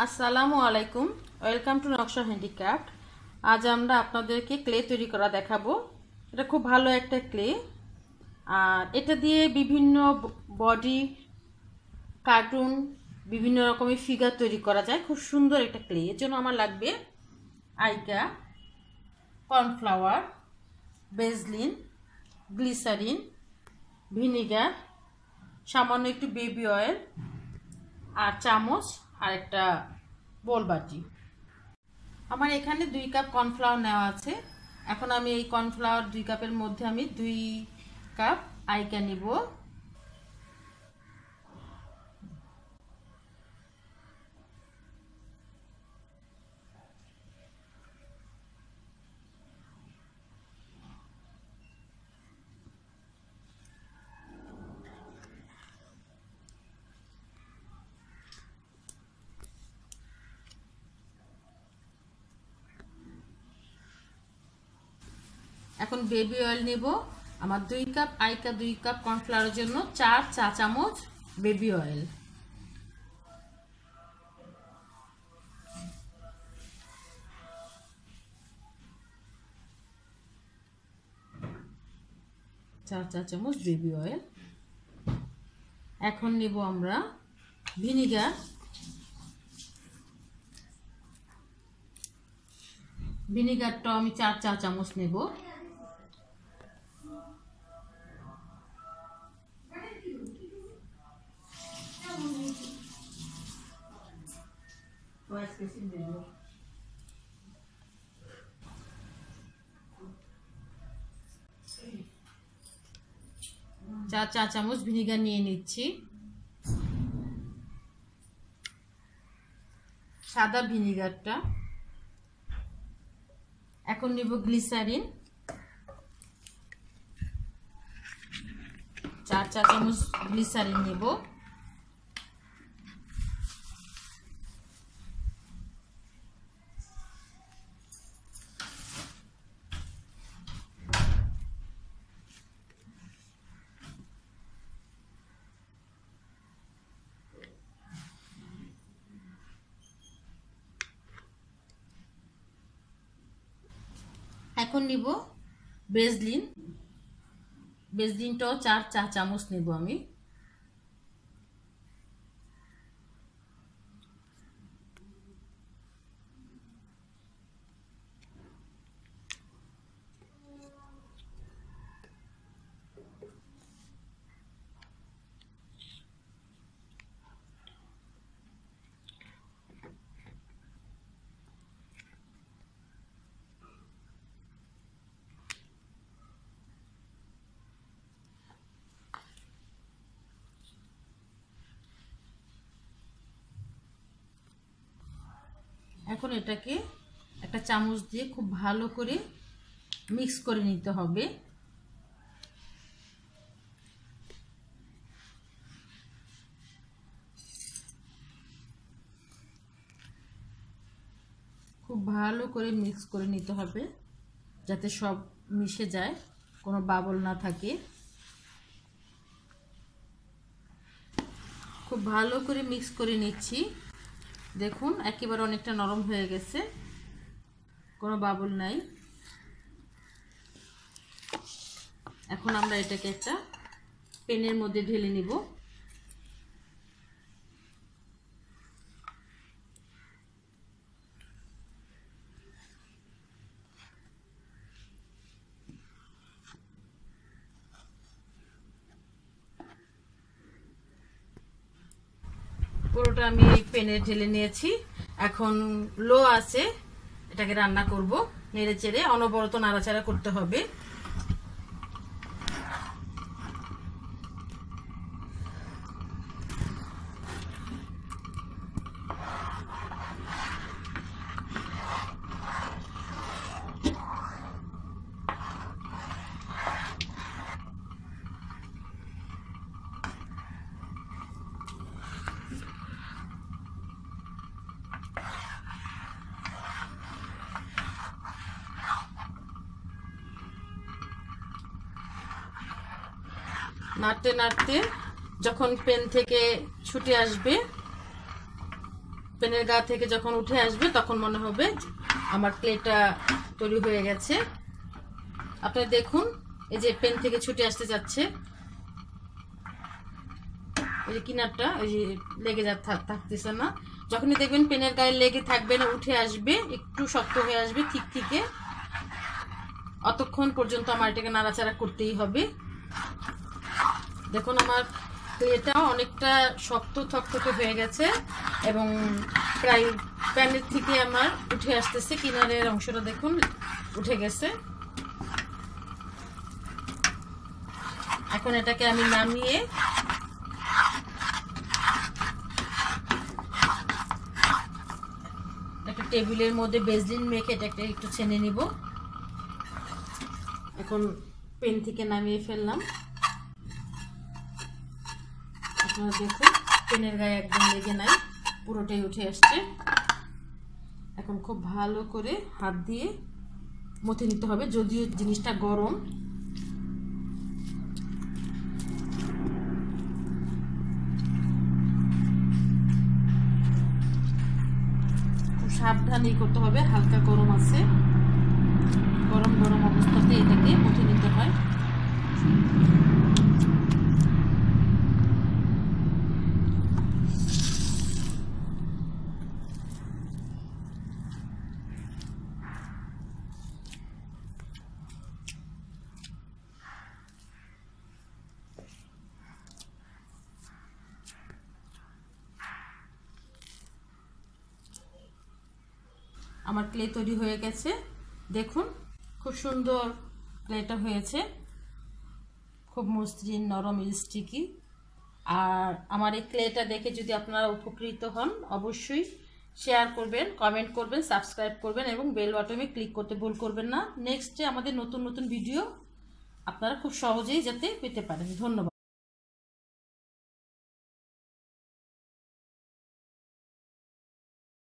আসসালামু আলাইকুম, welcome to নকশা হ্যান্ডিক্রাফট। আজ আমরা আপনাদেরকে ক্লে তৈরি করা দেখাবো। এটা খুব ভালো একটা ক্লে, আর এটা দিয়ে বিভিন্ন বডি, কার্টুন, বিভিন্ন রকমের ফিগার তৈরি করা যায়। খুব সুন্দর একটা ক্লে। এর জন্য আমার লাগবে আইকা, কর্নফ্লাওয়ার, বেসলিন, গ্লিসারিন, ভিনিগার, সামান্য একটু বেবি অয়েল, আর চামচ, আর একটা বোল বাটি। আমার এখানে 2 কাপ কর্নফ্লাওয়ার নেওয়া আছে। এখন আমি এই কর্নফ্লাওয়ার 2 কাপের মধ্যে আমি 2 কাপ আইকা নিব। এখন বেবি অয়েল নেব। আমার 2 কাপ আইকা, 2 কাপ কর্নফ্লাওয়ারের জন্য 4 চা চামচ বেবি অয়েল। Baby oil. এখন নেব আমরা ভিনিগার। ভিনিগারটা আমি 4 চা চামচ নেব। চার চা চামচ ভিনিগার নিয়ে নিচ্ছি। সাদা ভিনিগারটা। এখন নেব গ্লিসারিন, 4 চা চামচ গ্লিসারিন নেব। এখন নিব বেসলিন। বেসলিনটাও 4 চা চামচ নেব আমি। এখন এটাকে একটা চামচ দিয়ে খুব ভালো করে মিক্স করে নিতে হবে। খুব ভালো করে মিক্স করে নিতে হবে যাতে সব মিশে যায়, কোনো বাবল না থাকে। খুব ভালো করে মিক্স করে নিচ্ছি। দেখুন একেবারে অনেকটা নরম হয়ে গেছে, কোনো বাবল নাই। এখন আমরা এটাকে একটা পেনের মধ্যে ঢেলে নিব। পুরোটা আমি পেনে ঢেলে নিয়েছি। এখন লো আছে, এটাকে রান্না করব। নেড়ে চেড়ে অনবরত নাড়াচাড়া করতে হবে। নাড়তে নাড়তে যখন পেন থেকে ছুটে আসবে পেনের গা থেকে যখন উঠে আসবে তখন মনে হবে আমার ক্লেটা তৈরি হয়ে গেছে। আপনারা দেখুন, এই যে পেন থেকে ছুটে আসতে যাচ্ছে, এই যে কিনারটা এই যে লেগে থাকতেছে না। যখনই দেখবেন পেনের গায়ে লেগে থাকবে না, উঠে আসবে, একটু শক্ত হয়ে আসবে ঠিক থেকে, অতক্ষণ পর্যন্ত আমার এটাকে নাড়াচাড়া করতেই হবে। দেখুন আমার ক্লেটা অনেকটা শক্ত থকথকে হয়ে গেছে এবং প্রায় প্যানের থেকে আমার উঠে আসতেছে, কিনারের অংশটা দেখুন উঠে গেছে। এখন এটাকে আমি নামিয়ে একটা টেবিলের মধ্যে বেসলিন মেখে এটাকে একটু ছেনে নিব। এখন পেন থেকে নামিয়ে ফেললাম। আপনারা দেখুন পেনের গায়ে একদম লেগে নাই, পুরোটাই উঠে আসছে। এখন খুব ভালো করে হাত দিয়ে মথে নিতে হবে, যদিও জিনিসটা গরম। খুব সাবধানেই করতে হবে, হালকা গরম আছে, গরম গরম অবস্থাতে এটাকে মথে নিতে হয়। আমার ক্লে তৈরি হয়ে গেছে, দেখুন খুব সুন্দর ক্লেটা হয়েছে, খুব মসৃণ, নরম, স্টিকি। আর আমার এই ক্লেটা দেখে যদি আপনারা উপকৃত হন, অবশ্যই শেয়ার করবেন, কমেন্ট করবেন, সাবস্ক্রাইব করবেন এবং বেল বাটনে ক্লিক করতে ভুল করবেন না। নেক্সটে আমাদের নতুন নতুন ভিডিও আপনারা খুব সহজেই যাতে পেতে পারেন। ধন্যবাদ।